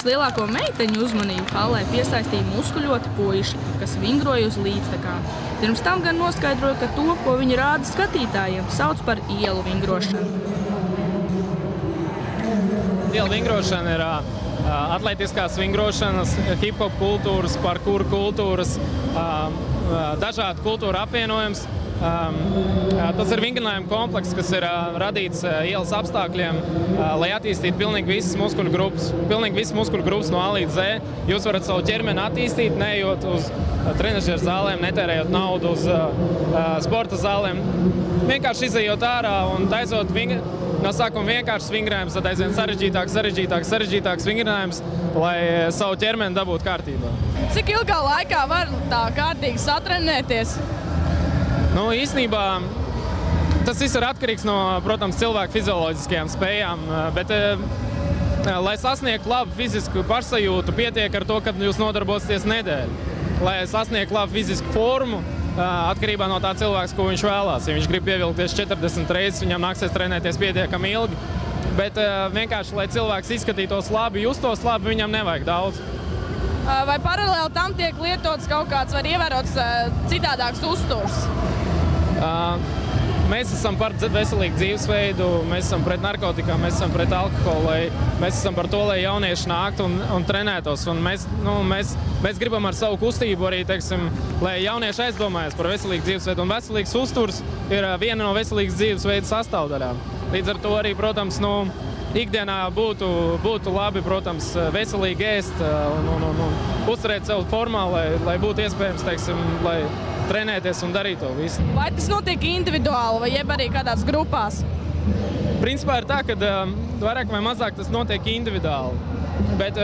Vislielāko meiteņu uzmanību hallē piesaistīja muskuļoti puiši, kas vingroja uz līdztekām. Pirms tam gan noskaidroja, ka to, ko viņi rāda skatītājiem, sauc par ielu vingrošanu. Ielu vingrošana ir atletiskās vingrošanas, hip-hop kultūras, parkour kultūras, dažādu kultūru apvienojums. Tas ir vingrinājuma komplekss, kas ir radīts ielas apstākļiem, lai attīstītu pilnīgi visas muskuļu grupas. Pilnīgi visas muskuļu grupas no A līdz Z. Jūs varat savu ķermeni attīstīt, neejot uz trenažieru zālēm, netērējot naudu uz sporta zālēm. Vienkārši izejot ārā un taisot no sākuma vienkāršs vingrinājums, tad aizvien sarežģītāks vingrinājums, lai savu ķermeni dabūtu kārtībā. Cik ilgā laikā var tā kārtīgi satrenēties? Nu, īstenībā tas viss ir atkarīgs no, protams, cilvēku fizioloģiskajām spējām, bet, lai sasniegtu labu fizisku pašsajūtu, pietiek ar to, ka jūs nodarbosieties nedēļu. Lai sasniegtu labu fizisku formu, atkarībā no tā cilvēks, ko viņš vēlās. Ja viņš grib pievilkties 40 reizes, viņam nāksies trenēties pietiekami ilgi, bet vienkārši, lai cilvēks izskatītos labi, justos labi, viņam nevajag daudz. Vai paralēli tam tiek lietots kaut kāds, var ievērots citādāks uzturs? Mēs esam par veselīgu dzīvesveidu, mēs esam pret narkotikām, mēs esam pret alkoholu, mēs esam par to, lai jaunieši nāktu un trenētos. Un mēs gribam ar savu kustību arī, teiksim, lai jaunieši aizdomājas par veselīgu dzīvesveidu. Un veselīgs uzturs ir viena no veselīgas dzīvesveida sastāvdaļām. Līdz ar to arī, protams, ikdienā būtu labi, protams, veselīgi ēst un uzturēt sev formā, lai būtu iespējams, teiksim, lai trenēties un darīt to visu. Vai tas notiek individuāli vai jeb arī kādās grupās? Principā ir tā, ka vairāk vai mazāk tas notiek individuāli, bet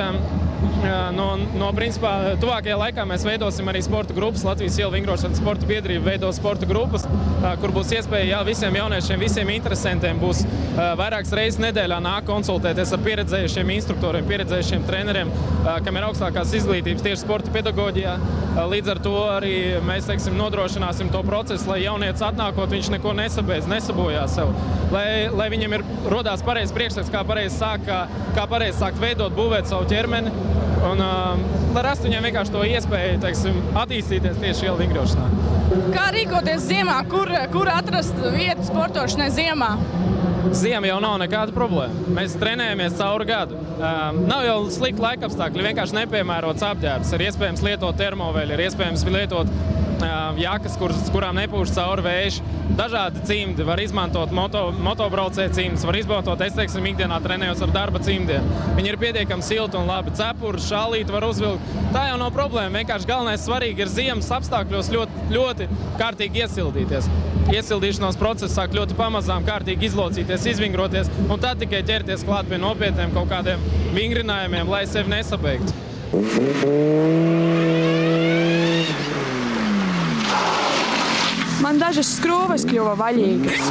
principā tuvākajā laikā mēs veidosim arī sporta grupas. Latvijas ielu vingrošanas sporta biedrība veidos sporta grupas, kur būs iespēja visiem jauniešiem, visiem interesantiem būs vairākas reizes nedēļā nāk konsultēties ar pieredzējušiem instruktoriem, pieredzējušiem treneriem, kam ir augstākās izglītības tieši sporta pedagoģijā. Līdz ar to arī mēs, teiksim, nodrošināsim to procesu, lai jaunietis atnākot, viņš neko nesabeidz, nesabojā sev. Lai viņam rodās pareizs priekšstats, kā pareizi sākt veidot, būvēt savu ķermeni. Un lai rastu viņiem vienkārši to iespēju, teiksim, attīstīties tieši ielu vingrošanā. Kā rīkoties ziemā? Kur atrast vietu sportošanai ziemā? Ziema jau nav nekāda problēma. Mēs trenējamies cauri gadu. Nav jau slikti laikapstākļi, vienkārši nepiemērots apģērbs. Ir iespējams lietot termoveļu, ir iespējams lietot jakas, kurām nepūš cauri vējš. Dažādi cimdi, var izmantot motobraucēju cimdus, var izmantot, es teiksim, ikdienā trenējos ar darba cimdiem. Viņi ir pietiekami silti un labi. Cepuri, šālīti var uzvilkt. Tā jau nav problēma. Vienkārši galvenais svarīgi ir ziemas apstākļos ļoti kārtīgi iesildīties. Iesildīšanās process sāk ļoti pamazām kārtīgi izlocīties, izvingroties, un tad tikai ķerties klāt pie nopietniem kaut kādiem vingrinājumiem, lai sevi nesabeigtu. Man dažas skrūves kļuva vaļīgas.